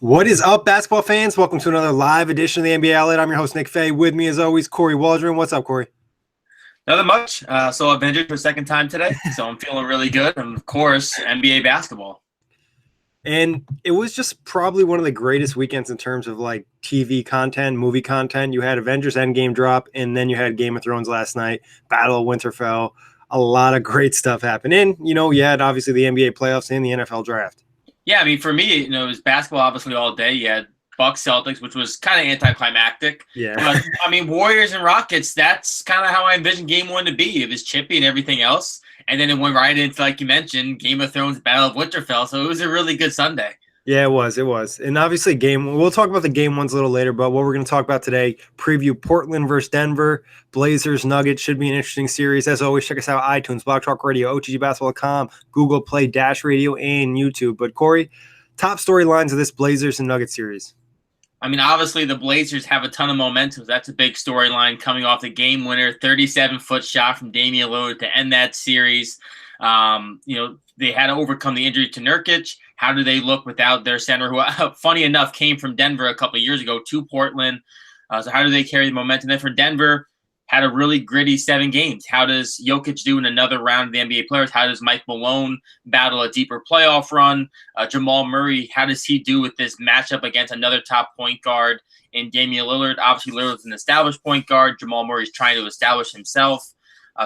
What is up, basketball fans? Welcome to another live edition of the NBA Outlet. I'm your host, Nick Fay. With me, as always, Kory Waldron. What's up, Kory? Nothing much. So I've injured for a second time today, so I'm feeling really good. And of course, NBA basketball. And it was just probably one of the greatest weekends in terms of like TV content, movie content. You had Avengers Endgame drop, and then you had Game of Thrones last night, Battle of Winterfell. A lot of great stuff happened. And, you had obviously the NBA playoffs and the NFL draft. Yeah, I mean, for me, it was basketball obviously all day. You had Bucks Celtics, which was kind of anticlimactic. Yeah. But I mean, Warriors and Rockets, that's kind of how I envisioned game one to be. It was chippy and everything else. And then it went right into, like you mentioned, Game of Thrones, Battle of Winterfell. So it was a really good Sunday. Yeah, it was. It was. And obviously, we'll talk about the game ones a little later, but what we're going to talk about today, preview Portland versus Denver, Blazers, Nuggets, should be an interesting series. As always, check us out iTunes, Blog Talk Radio, OTGBasketball.com, Google Play, Dash Radio, and YouTube. But Kory, top storylines of this Blazers and Nuggets series. I mean, obviously, the Blazers have a ton of momentum. That's a big storyline coming off the game winner, 37-foot shot from Damian Lillard to end that series. They had to overcome the injury to Nurkic. How do they look without their center, who, funny enough, came from Denver a couple of years ago to Portland? So how do they carry the momentum? Then for Denver, had a really gritty 7 games. How does Jokic do in another round of the NBA players? How does Mike Malone battle a deeper playoff run? Jamal Murray, how does he do with this matchup against another top point guard in Damian Lillard? Obviously, Lillard's an established point guard. Jamal Murray's trying to establish himself.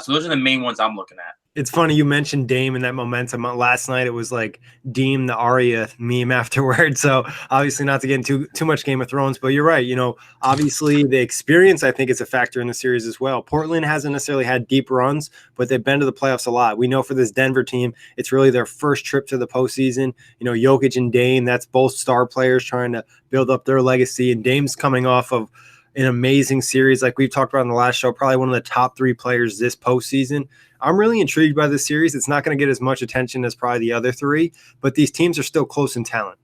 So those are the main ones I'm looking at. It's funny you mentioned Dame and that momentum. Last night it was like Dame the Arya meme afterward. So obviously not to get into too much Game of Thrones, but you're right. Obviously the experience I think is a factor in the series as well. Portland hasn't necessarily had deep runs, but they've been to the playoffs a lot. We know for this Denver team, it's really their first trip to the postseason. Jokic and Dame, that's both star players trying to build up their legacy. And Dame's coming off of an amazing series like we've talked about in the last show, probably one of the top 3 players this postseason. I'm really intrigued by this series. It's not going to get as much attention as probably the other 3, but these teams are still close in talent.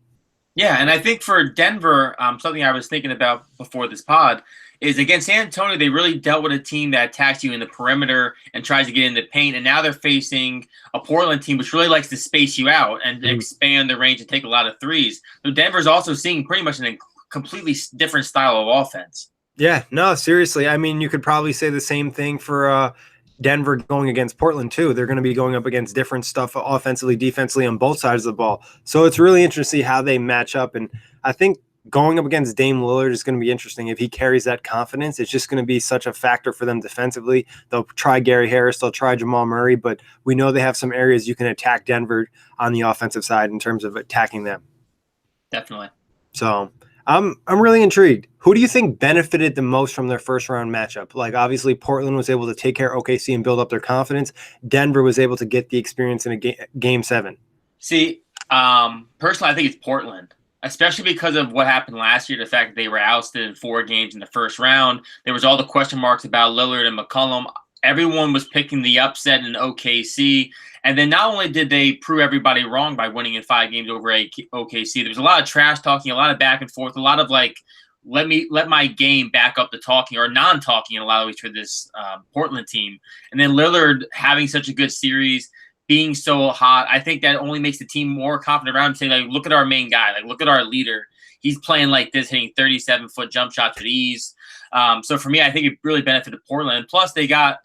Yeah, and I think for Denver, something I was thinking about before this pod is against San Antonio, they really dealt with a team that attacks you in the perimeter and tries to get in the paint, and now they're facing a Portland team which really likes to space you out and expand the range and take a lot of threes. So Denver's also seeing pretty much a completely different style of offense. Yeah, no, seriously. I mean, you could probably say the same thing for Denver going against Portland too. They're going to be going up against different stuff offensively, defensively on both sides of the ball. So it's really interesting to see how they match up. And I think going up against Dame Lillard is going to be interesting. If he carries that confidence, it's just going to be such a factor for them defensively. They'll try Gary Harris, they'll try Jamal Murray, but we know they have some areas you can attack Denver on the offensive side in terms of attacking them. Definitely. So I'm really intrigued. Who do you think benefited the most from their first round matchup? Like obviously Portland was able to take care of OKC and build up their confidence. Denver was able to get the experience in a game 7. See, personally, I think it's Portland, especially because of what happened last year. The fact that they were ousted in 4 games in the first round. There was all the question marks about Lillard and McCollum. Everyone was picking the upset in OKC. And then not only did they prove everybody wrong by winning in 5 games over OKC, there was a lot of trash talking, a lot of back and forth, a lot of like, let my game back up the talking or non-talking in a lot of ways for this Portland team. And then Lillard having such a good series, being so hot, I think that only makes the team more confident around him, saying, like, look at our main guy, like, look at our leader. He's playing like this, hitting 37-foot jump shots with ease. So for me, I think it really benefited Portland. And plus, they got,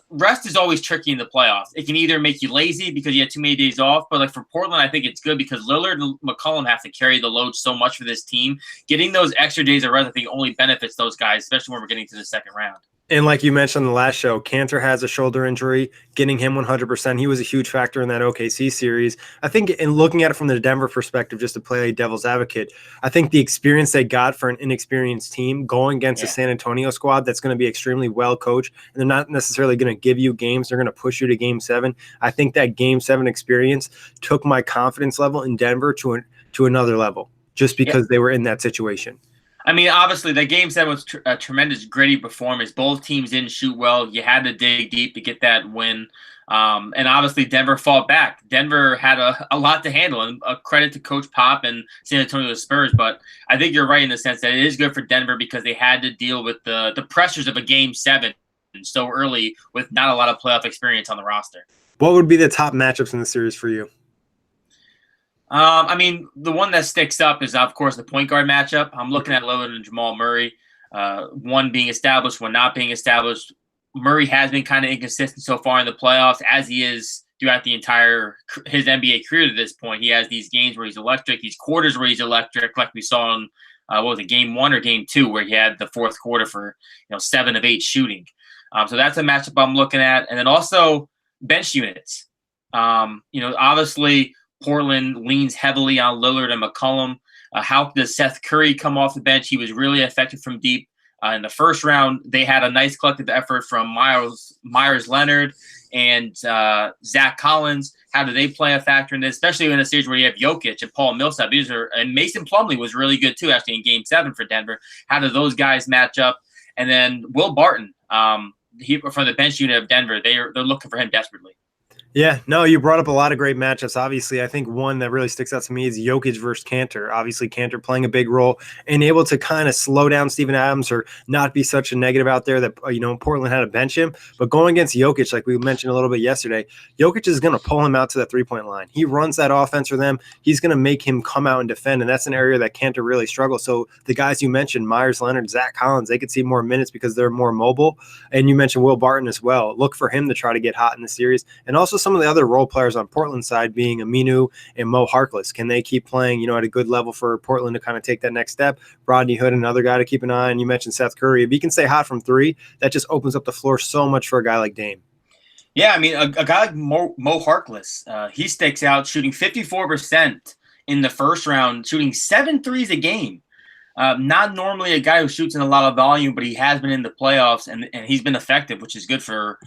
rest is always tricky in the playoffs. It can either make you lazy because you had too many days off, but like for Portland, I think it's good because Lillard and McCollum have to carry the load so much for this team. Getting those extra days of rest, I think, only benefits those guys, especially when we're getting to the second round. And like you mentioned in the last show, Cantor has a shoulder injury, getting him 100%. He was a huge factor in that OKC series. I think in looking at it from the Denver perspective, just to play devil's advocate, I think the experience they got for an inexperienced team going against a San Antonio squad that's going to be extremely well coached, and they're not necessarily going to give you games. They're going to push you to game 7. I think that game 7 experience took my confidence level in Denver to another level just because they were in that situation. I mean, obviously, that game 7 was a tremendous, gritty performance. Both teams didn't shoot well. You had to dig deep to get that win. And obviously, Denver fought back. Denver had a lot to handle, and a credit to Coach Pop and San Antonio Spurs. But I think you're right in the sense that it is good for Denver because they had to deal with the pressures of a game 7 so early with not a lot of playoff experience on the roster. What would be the top matchups in the series for you? I mean, the one that sticks up is, of course, the point guard matchup. I'm looking at Lillard and Jamal Murray, one being established, one not being established. Murray has been kind of inconsistent so far in the playoffs, as he is throughout the entire his NBA career to this point. He has these games where he's electric, these quarters where he's electric, like we saw in what was it, game 1 or game 2, where he had the fourth quarter for 7 of 8 shooting. So that's a matchup I'm looking at, and then also bench units. Obviously Portland leans heavily on Lillard and McCollum. How does Seth Curry come off the bench? He was really effective from deep. In the first round, they had a nice collective effort from Myers Leonard and Zach Collins. How do they play a factor in this, especially in a series where you have Jokic and Paul Millsap? And Mason Plumlee was really good too, actually, in Game 7 for Denver. How do those guys match up? And then Will Barton, for the bench unit of Denver, they're looking for him desperately. Yeah, no, you brought up a lot of great matchups. Obviously, I think one that really sticks out to me is Jokic versus Kanter. Obviously, Kanter playing a big role and able to kind of slow down Steven Adams or not be such a negative out there that, Portland had to bench him. But going against Jokic, like we mentioned a little bit yesterday, Jokic is going to pull him out to the three-point line. He runs that offense for them. He's going to make him come out and defend, and that's an area that Kanter really struggles. So the guys you mentioned, Myers Leonard, Zach Collins, they could see more minutes because they're more mobile. And you mentioned Will Barton as well. Look for him to try to get hot in the series. And also some of the other role players on Portland's side being Aminu and Mo Harkless. Can they keep playing, at a good level for Portland to kind of take that next step? Rodney Hood, another guy to keep an eye on. You mentioned Seth Curry. If he can stay hot from 3, that just opens up the floor so much for a guy like Dame. Yeah, I mean, a guy like Mo Harkless, he sticks out, shooting 54% in the first round, shooting 7 threes a game. Not normally a guy who shoots in a lot of volume, but he has been in the playoffs, and he's been effective, which is good for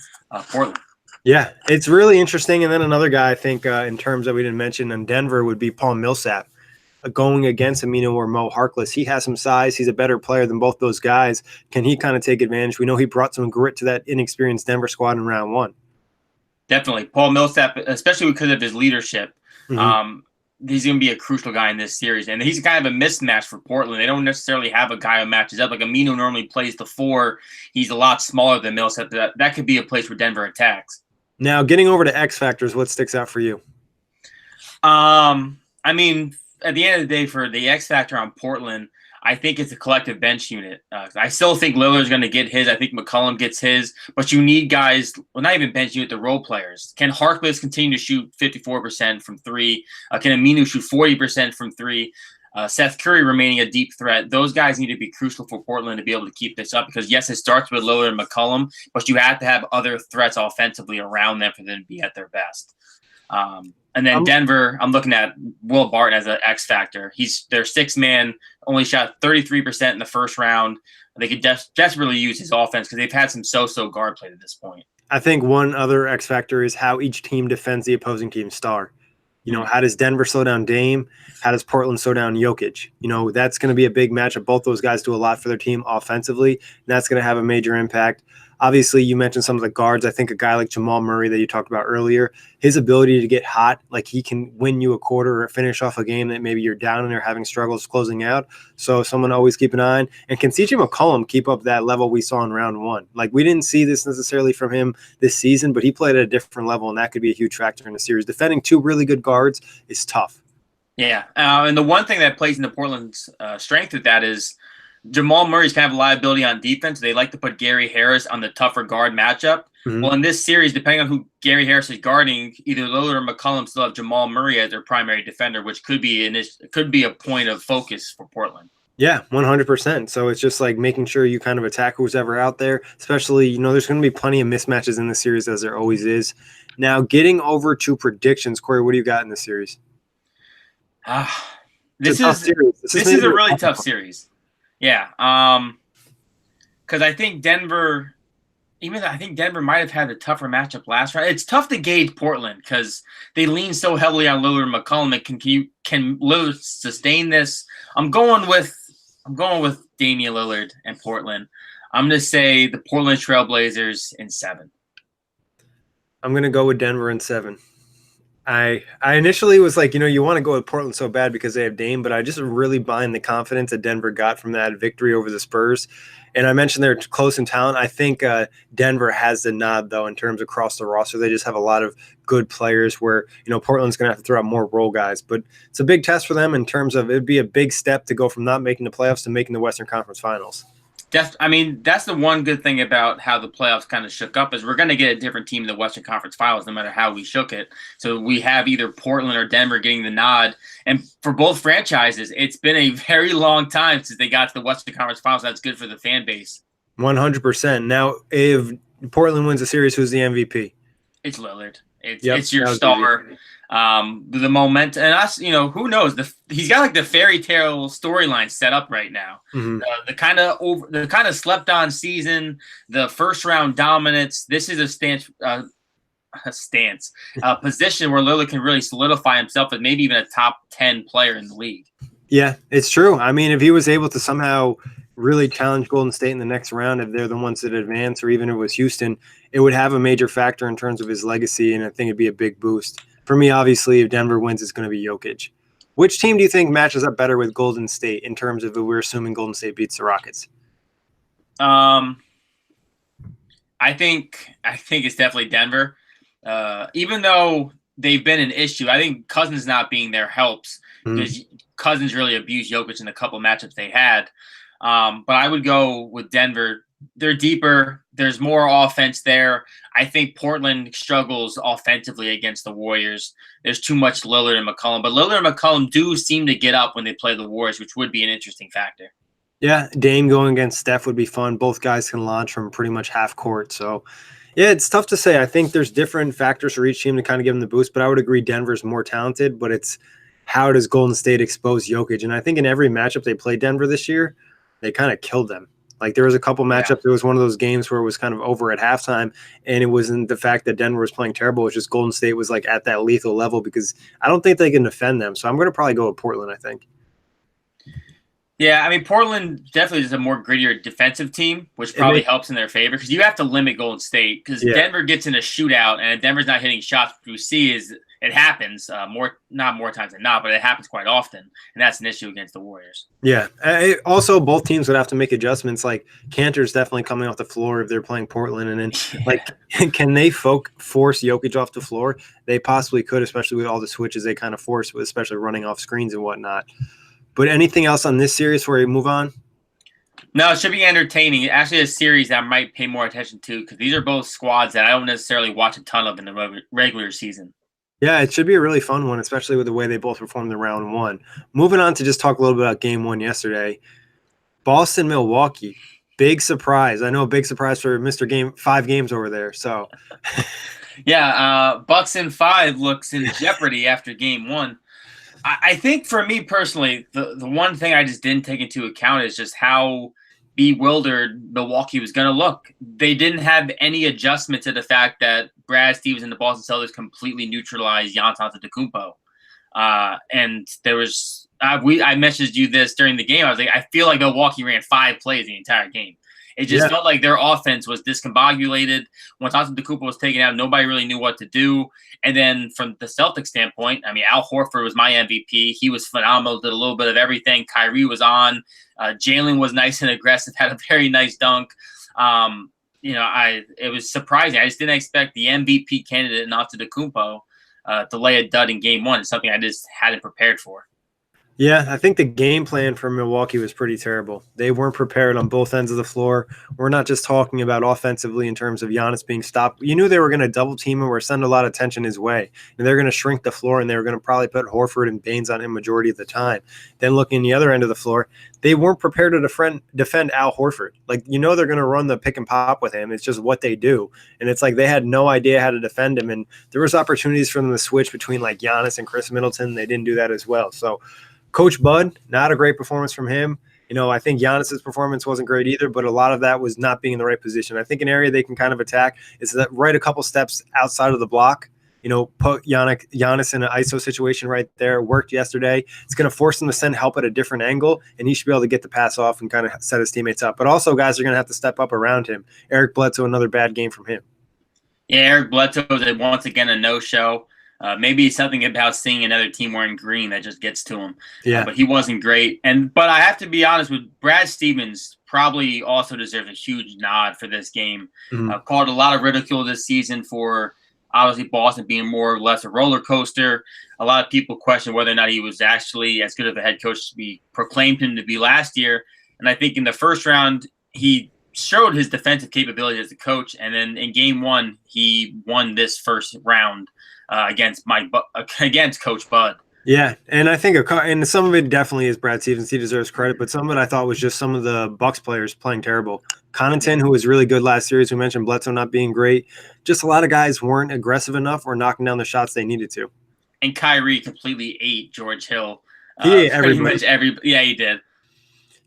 Portland. Yeah, it's really interesting. And then another guy I think in terms that we didn't mention in Denver would be Paul Millsap. Going against Aminu or Mo Harkless. He has some size. He's a better player than both those guys. Can he kind of take advantage? We know he brought some grit to that inexperienced Denver squad in round 1. Definitely. Paul Millsap, especially because of his leadership, Mm-hmm. He's going to be a crucial guy in this series. And he's kind of a mismatch for Portland. They don't necessarily have a guy who matches up. Like Aminu normally plays the 4. He's a lot smaller than Millsap. That could be a place where Denver attacks. Now, getting over to X factors, what sticks out for you? I mean, at the end of the day, for the X factor on Portland, I think it's a collective bench unit. I still think Lillard's going to get his. I think McCollum gets his. But you need guys, well, not even bench unit, the role players. Can Harkless continue to shoot 54% from 3? Can Aminu shoot 40% from 3? Seth Curry remaining a deep threat. Those guys need to be crucial for Portland to be able to keep this up because, yes, it starts with Lillard and McCollum, but you have to have other threats offensively around them for them to be at their best. And then Denver, I'm looking at Will Barton as an X factor. He's their 6th man, only shot 33% in the first round. They could desperately use his offense because they've had some so-so guard play to this point. I think one other X factor is how each team defends the opposing team's star. How does Denver slow down Dame? How does Portland slow down Jokic? That's going to be a big matchup. Both those guys do a lot for their team offensively, and that's going to have a major impact. Obviously, you mentioned some of the guards. I think a guy like Jamal Murray that you talked about earlier, his ability to get hot, like he can win you a quarter or finish off a game that maybe you're down and they're having struggles closing out. So someone to always keep an eye on. And can CJ McCollum keep up that level we saw in round 1? Like we didn't see this necessarily from him this season, but he played at a different level, and that could be a huge factor in the series. Defending 2 really good guards is tough. Yeah, and the one thing that plays into Portland's strength with that is Jamal Murray's kind of a liability on defense. They like to put Gary Harris on the tougher guard matchup. Mm-hmm. Well, in this series, depending on who Gary Harris is guarding, either Lillard or McCollum still have Jamal Murray as their primary defender, which could be a point of focus for Portland. Yeah, 100%. So it's just like making sure you kind of attack who's ever out there, especially, there's going to be plenty of mismatches in the series as there always is. Now, getting over to predictions, Kory, what do you got in this series? This is a really tough series. Yeah, because I think Denver might have had a tougher matchup last round. It's tough to gauge Portland because they lean so heavily on Lillard and McCollum. Can Lillard sustain this? I'm going with Damian Lillard and Portland. I'm going to say the Portland Trailblazers in 7. I'm going to go with Denver in 7. I initially was like, you want to go with Portland so bad because they have Dame, but I just really buying the confidence that Denver got from that victory over the Spurs. And I mentioned they're close in talent. I think Denver has the nod, though, in terms of across the roster. They just have a lot of good players where, Portland's going to have to throw out more role guys. But it's a big test for them in terms of it'd be a big step to go from not making the playoffs to making the Western Conference Finals. That's the one good thing about how the playoffs kind of shook up is we're going to get a different team in the Western Conference Finals no matter how we shook it. So we have either Portland or Denver getting the nod. And for both franchises, it's been a very long time since they got to the Western Conference Finals. That's good for the fan base. 100%. Now, if Portland wins the series, who's the MVP? It's Lillard. It's your star. The momentum, and us, who knows? He's got like the fairy tale storyline set up right now. Mm-hmm. The kind of slept on season, the first round dominance. This is a position where Lillard can really solidify himself as maybe even a top 10 player in the league. Yeah, it's true. I mean, if he was able to somehow really challenge Golden State in the next round, if they're the ones that advance, or even if it was Houston, it would have a major factor in terms of his legacy, and I think it'd be a big boost. For me, obviously, if Denver wins, it's going to be Jokic. Which team do you think matches up better with Golden State in terms of if we're assuming Golden State beats the Rockets? I think it's definitely Denver. Even though they've been an issue, I think Cousins not being there helps because Cousins really abused Jokic in a couple matchups they had. But I would go with Denver. They're deeper. There's more offense there. I think Portland struggles offensively against the Warriors. There's too much Lillard and McCollum. But Lillard and McCollum do seem to get up when they play the Warriors, which would be an interesting factor. Yeah, Dame going against Steph would be fun. Both guys can launch from pretty much half court. So, yeah, it's tough to say. I think there's different factors for each team to kind of give them the boost. But I would agree Denver's more talented. But it's how does Golden State expose Jokic? And I think in every matchup they played Denver this year, they kind of killed them. Like there was a couple matchups. It was one of those games where it was kind of over at halftime, and it wasn't the fact that Denver was playing terrible. It was just Golden State was like at that lethal level because I don't think they can defend them. So I'm going to probably go with Portland, I think. Yeah, I mean, Portland definitely is a more grittier defensive team, which probably helps in their favor because you have to limit Golden State because Denver gets in a shootout and Denver's not hitting shots. What we see is it happens not more times than not, but it happens quite often, and that's an issue against the Warriors. Yeah. Also, both teams would have to make adjustments. Like Cantor's definitely coming off the floor if they're playing Portland, and then like can they force Jokic off the floor? They possibly could, especially with all the switches they kind of force, especially running off screens and whatnot. But anything else on this series before we move on? No, it should be entertaining. Actually, a series that I might pay more attention to because these are both squads that I don't necessarily watch a ton of in the regular season. Yeah, it should be a really fun one, especially with the way they both performed in round one. Moving on to just talk a little bit about game one yesterday. Boston, Milwaukee. Big surprise. I know a big surprise for Mr. 5 games over there. So, yeah, Bucks in 5 looks in jeopardy after game one. I think for me personally, the one thing I just didn't take into account is just how bewildered Milwaukee was going to look. They didn't have any adjustment to the fact that Brad Stevens and the Boston Celtics completely neutralized Giannis Antetokounmpo. And there was I messaged you this during the game. I was like, I feel like Milwaukee ran 5 plays the entire game. It just felt like their offense was discombobulated. Once Antetokounmpo was taken out, nobody really knew what to do. And then from the Celtics standpoint, I mean, Al Horford was my MVP. He was phenomenal, did a little bit of everything. Kyrie was on. Jalen was nice and aggressive, had a very nice dunk. It was surprising. I just didn't expect the MVP candidate in Antetokounmpo to lay a dud in game one. It's something I just hadn't prepared for. Yeah, I think the game plan for Milwaukee was pretty terrible. They weren't prepared on both ends of the floor. We're not just talking about offensively in terms of Giannis being stopped. You knew they were going to double team him or send a lot of attention his way. And they're going to shrink the floor, and they were going to probably put Horford and Baines on him majority of the time. Then looking the other end of the floor, they weren't prepared to defend Al Horford. Like, they're going to run the pick and pop with him. It's just what they do. And it's like they had no idea how to defend him. And there was opportunities for them to switch between like Giannis and Chris Middleton. They didn't do that as well. So Coach Bud, not a great performance from him. I think Giannis's performance wasn't great either, but a lot of that was not being in the right position. I think an area they can kind of attack is that right a couple steps outside of the block. Put Giannis in an ISO situation right there. Worked yesterday. It's going to force him to send help at a different angle, and he should be able to get the pass off and kind of set his teammates up. But also, guys are going to have to step up around him. Eric Bledsoe, another bad game from him. Yeah, Eric Bledsoe was once again a no-show. Maybe it's something about seeing another team wearing green that just gets to him. Yeah. But he wasn't great. But I have to be honest with Brad Stevens. Probably also deserves a huge nod for this game. Called a lot of ridicule this season for obviously Boston being more or less a roller coaster. A lot of people question whether or not he was actually as good of a head coach as we proclaimed him to be last year. And I think in the first round, he showed his defensive capability as a coach. And then in game one, he won this first round against Coach Bud. Yeah, and I think and some of it definitely is Brad Stevens. He deserves credit, but some of it I thought was just some of the Bucks players playing terrible. Connaughton, who was really good last series, we mentioned Bledsoe not being great. Just a lot of guys weren't aggressive enough or knocking down the shots they needed to. And Kyrie completely ate George Hill. He ate everybody. Yeah, he did.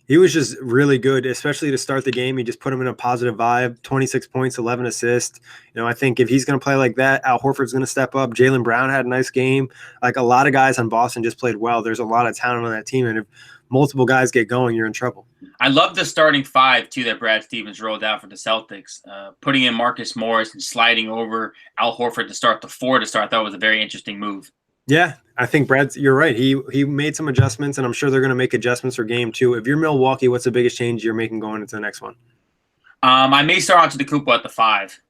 He was just really good, especially to start the game. He just put him in a positive vibe, 26 points, 11 assists. I think if he's going to play like that, Al Horford's going to step up. Jaylen Brown had a nice game. Like a lot of guys on Boston just played well. There's a lot of talent on that team, and if multiple guys get going, you're in trouble. I love the starting five, too, that Brad Stevens rolled out for the Celtics. Putting in Marcus Morris and sliding over Al Horford to start the four to start, that was a very interesting move. Yeah, I think you're right. He made some adjustments, and I'm sure they're going to make adjustments for game two. If you're Milwaukee, what's the biggest change you're making going into the next one? I may start Antetokounmpo at the 5.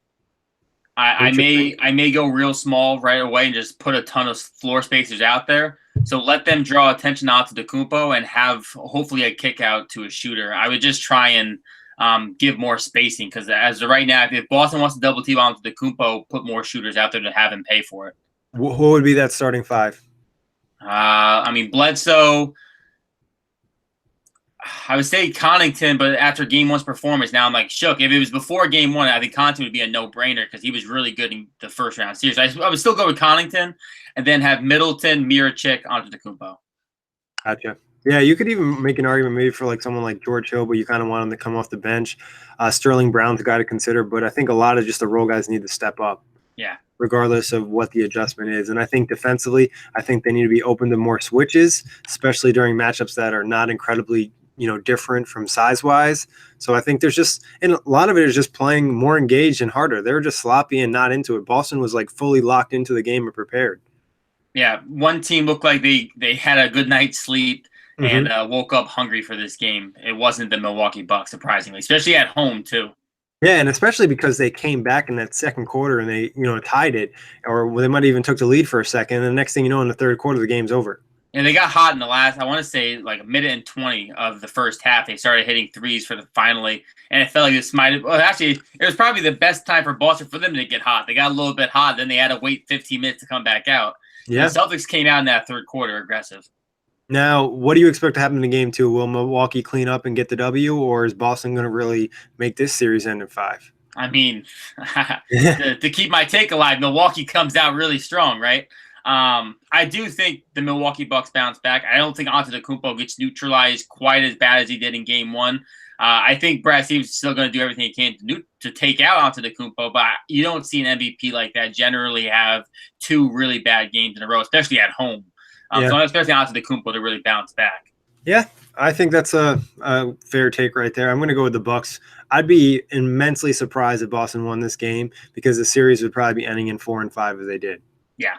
I may go real small right away and just put a ton of floor spacers out there. So let them draw attention to Antetokounmpo and have hopefully a kick out to a shooter. I would just try and give more spacing because as of right now, if Boston wants to double team Antetokounmpo, put more shooters out there to have him pay for it. What would be that starting 5? Bledsoe. I would say Connaughton, but after game one's performance, now I'm like shook. If it was before game one, I think Connaughton would be a no-brainer because he was really good in the first round series. I would still go with Connaughton and then have Middleton, Mirotic, Antetokounmpo. Gotcha. Yeah, you could even make an argument maybe for like someone like George Hill, but you kind of want him to come off the bench. Sterling Brown's a guy to consider, but I think a lot of just the role guys need to step up. Yeah. Regardless of what the adjustment is. And I think defensively, I think they need to be open to more switches, especially during matchups that are not incredibly, different from size-wise. So I think there's just – and a lot of it is just playing more engaged and harder. They were just sloppy and not into it. Boston was like fully locked into the game and prepared. Yeah, one team looked like they had a good night's sleep and woke up hungry for this game. It wasn't the Milwaukee Bucks, surprisingly, especially at home too. Yeah, and especially because they came back in that second quarter and they, tied it, or they might have even took the lead for a second. And the next thing you know, in the third quarter, the game's over. And they got hot in the last, I want to say, like a minute and 20 of the first half. They started hitting threes for the finally, and it felt like this might have. Well, actually, it was probably the best time for Boston for them to get hot. They got a little bit hot, then they had to wait 15 minutes to come back out. Yeah, the Celtics came out in that third quarter aggressive. Now, what do you expect to happen in game two? Will Milwaukee clean up and get the W, or is Boston going to really make this series end in 5? I mean, to keep my take alive, Milwaukee comes out really strong, right? I do think the Milwaukee Bucks bounce back. I don't think Antetokounmpo gets neutralized quite as bad as he did in game one. I think Brad Stevens is still going to do everything he can to take out Antetokounmpo, but you don't see an MVP like that generally have 2 really bad games in a row, especially at home. So I'm expecting Antetokounmpo to really bounce back. Yeah, I think that's a fair take right there. I'm going to go with the Bucks. I'd be immensely surprised if Boston won this game because the series would probably be ending in 4 and 5 if they did. Yeah.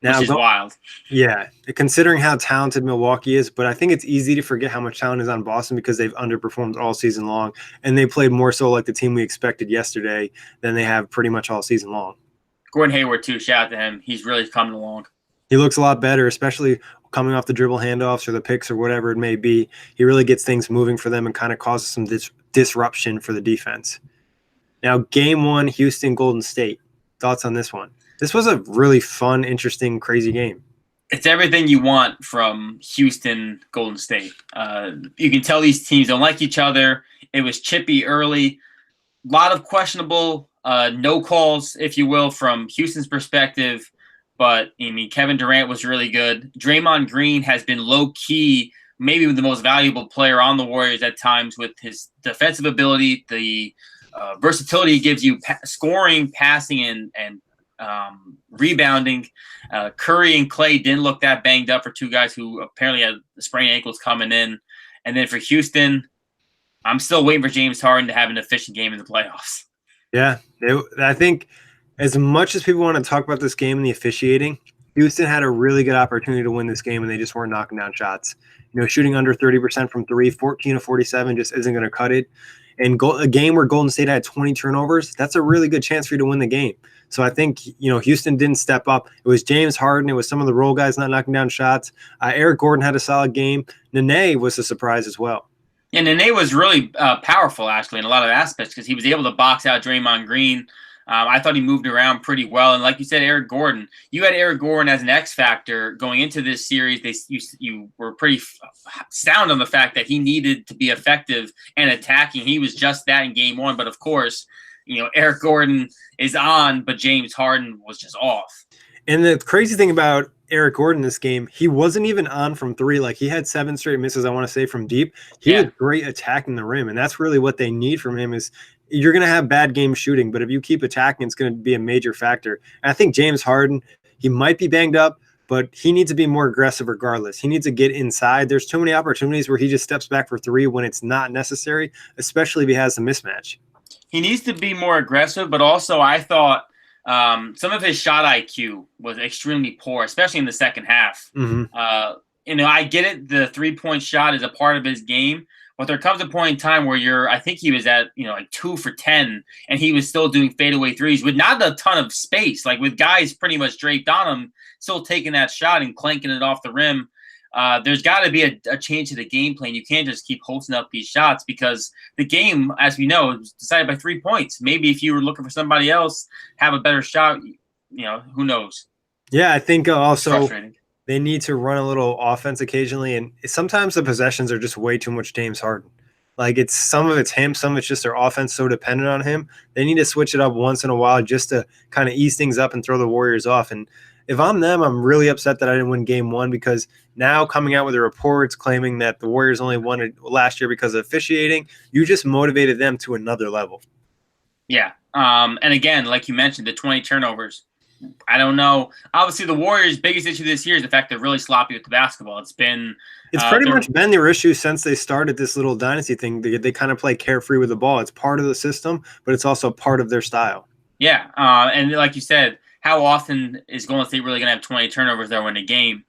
Now, which is wild. Yeah, considering how talented Milwaukee is, but I think it's easy to forget how much talent is on Boston because they've underperformed all season long, and they played more so like the team we expected yesterday than they have pretty much all season long. Gordon Hayward, too. Shout out to him. He's really coming along. He looks a lot better, especially coming off the dribble handoffs or the picks or whatever it may be. He really gets things moving for them and kind of causes some disruption for the defense. Now, game 1, Houston, Golden State. Thoughts on this one? This was a really fun, interesting, crazy game. It's everything you want from Houston, Golden State. You can tell these teams don't like each other. It was chippy early. A lot of questionable no calls, if you will, from Houston's perspective. But, I mean, Kevin Durant was really good. Draymond Green has been low-key, maybe the most valuable player on the Warriors at times with his defensive ability, the versatility he gives you, scoring, passing, and rebounding. Curry and Clay didn't look that banged up for 2 guys who apparently had sprained ankles coming in. And then for Houston, I'm still waiting for James Harden to have an efficient game in the playoffs. Yeah, I think As much as people want to talk about this game and the officiating, Houston had a really good opportunity to win this game, and they just weren't knocking down shots. Shooting under 30% from three, 14 of 47 just isn't going to cut it. And a game where Golden State had 20 turnovers, that's a really good chance for you to win the game. So I think, Houston didn't step up. It was James Harden. It was some of the role guys not knocking down shots. Eric Gordon had a solid game. Nene was a surprise as well. And Nene was really powerful, actually, in a lot of aspects because he was able to box out Draymond Green. I thought he moved around pretty well. And like you said, Eric Gordon, you had Eric Gordon as an X factor going into this series. You were pretty sound on the fact that he needed to be effective and attacking. He was just that in game one. But of course, Eric Gordon is on, but James Harden was just off. And the crazy thing about Eric Gordon this game, he wasn't even on from three. Like, he had 7 straight misses, I want to say, from deep. He was great attacking the rim, and that's really what they need from him is you're going to have bad game shooting, but if you keep attacking, it's going to be a major factor. And I think James Harden, he might be banged up, but he needs to be more aggressive regardless. He needs to get inside. There's too many opportunities where he just steps back for three when it's not necessary, especially if he has a mismatch. He needs to be more aggressive, but also I thought some of his shot IQ was extremely poor, especially in the second half. Mm-hmm. I get it. The 3-point shot is a part of his game, but there comes a point in time where I think he was at, like 2 for 10 and he was still doing fadeaway threes with not a ton of space, like with guys pretty much draped on him, still taking that shot and clanking it off the rim. There's got to be a change to the game plan. You can't just keep hosting up these shots because the game, as we know, is decided by 3 points. Maybe if you were looking for somebody else, have a better shot, who knows? Yeah, I think also they need to run a little offense occasionally. And sometimes the possessions are just way too much James Harden. Like, some of it's him, some of it's just their offense so dependent on him. They need to switch it up once in a while just to kind of ease things up and throw the Warriors off. And if I'm them, I'm really upset that I didn't win game one because now coming out with the reports claiming that the Warriors only won it last year because of officiating, you just motivated them to another level. Yeah. And again, like you mentioned, the 20 turnovers. I don't know. Obviously, the Warriors' biggest issue this year is the fact they're really sloppy with the basketball. It's pretty much been their issue since they started this little dynasty thing. They kind of play carefree with the ball. It's part of the system, but it's also part of their style. Yeah. And like you said, how often is Golden State really going to have 20 turnovers though in a game?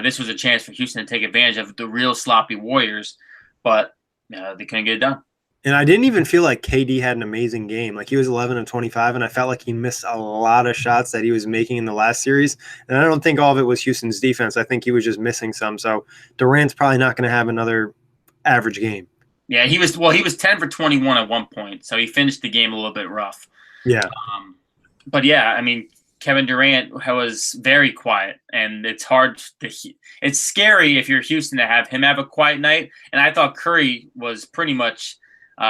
This was a chance for Houston to take advantage of the real sloppy Warriors, but they couldn't get it done. And I didn't even feel like KD had an amazing game. Like, he was 11 of 25, and I felt like he missed a lot of shots that he was making in the last series. And I don't think all of it was Houston's defense. I think he was just missing some. So Durant's probably not going to have another average game. Yeah, he was 10 for 21 at one point, so he finished the game a little bit rough. Yeah. But yeah, I mean, Kevin Durant was very quiet, and it's scary if you're Houston to have him have a quiet night. And I thought Curry was pretty much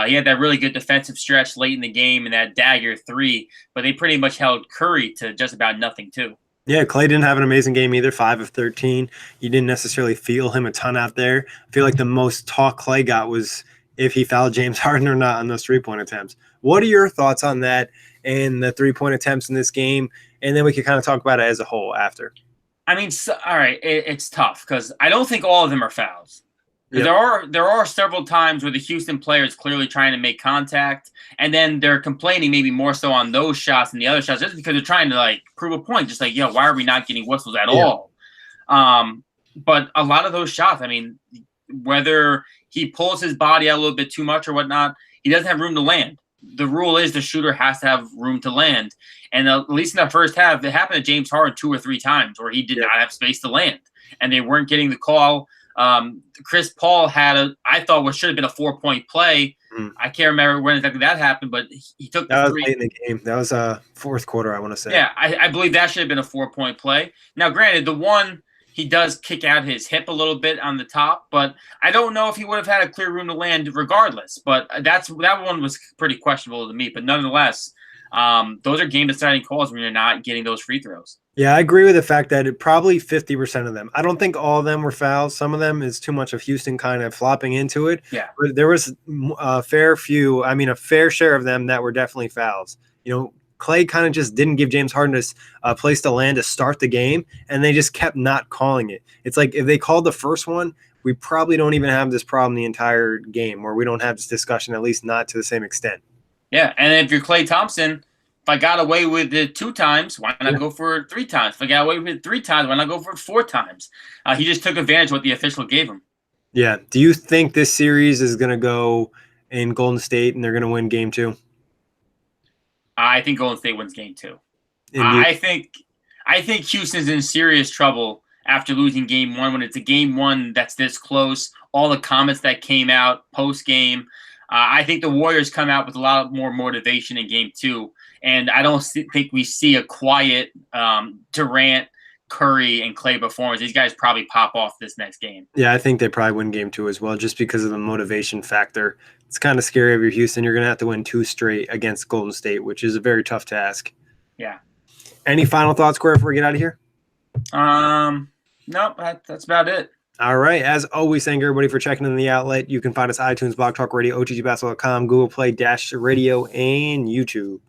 he had that really good defensive stretch late in the game and that dagger 3, but they pretty much held Curry to just about nothing too. Yeah, Clay didn't have an amazing game either, 5 of 13. You didn't necessarily feel him a ton out there. I feel like the most talk Clay got was if he fouled James Harden or not on those 3-point attempts. What are your thoughts on that and the 3-point attempts in this game? And then we can kind of talk about it as a whole after. I mean, all right, it's tough because I don't think all of them are fouls. Yep. There are several times where the Houston player is clearly trying to make contact, and then they're complaining maybe more so on those shots than the other shots just because they're trying to, like, prove a point. Just like, why are we not getting whistles at all? But a lot of those shots, I mean, whether he pulls his body out a little bit too much or whatnot, he doesn't have room to land. The rule is the shooter has to have room to land. And at least in the first half, it happened to James Harden 2 or 3 times where he did not have space to land, and they weren't getting the call. Chris Paul had I thought what should have been a 4-point play. I can't remember when exactly that happened, but he took that was late in the game. That was fourth quarter, I want to say. Yeah, I believe that should have been a 4-point play. Now, granted, the one he does kick out his hip a little bit on the top, but I don't know if he would have had a clear room to land regardless. But that one was pretty questionable to me. But nonetheless, those are game-deciding calls when you're not getting those free throws. Yeah, I agree with the fact that it probably 50% of them. I don't think all of them were fouls. Some of them is too much of Houston kind of flopping into it. Yeah. But there was a fair share of them that were definitely fouls. Clay kind of just didn't give James Harden a place to land to start the game, and they just kept not calling it. It's like if they called the first one, we probably don't even have this problem the entire game, or we don't have this discussion, at least not to the same extent. Yeah, and if you're Klay Thompson, I got away with it 2 times, why not Yeah. go for it 3 times? If I got away with it 3 times, why not go for it 4 times? He just took advantage of what the official gave him. Yeah. Do you think this series is going to go in Golden State and they're going to win game 2? I think Golden State wins game 2. And do you, I think Houston's in serious trouble after losing game 1 when it's a game 1 that's this close. All the comments that came out post game. I think the Warriors come out with a lot more motivation in game 2. And I don't think we see a quiet Durant, Curry, and Clay performance. These guys probably pop off this next game. yeah, I think they probably win game 2 as well, just because of the motivation factor. It's kind of scary if you're Houston. You're going to have to win 2 straight against Golden State, which is a very tough task. Yeah. Any final thoughts, Kory, before we get out of here? Nope, that's about it. All right. As always, thank everybody for checking in the outlet. You can find us iTunes, Blog Talk Radio, OTGBasketball.com, Google Play, Dash Radio, and YouTube.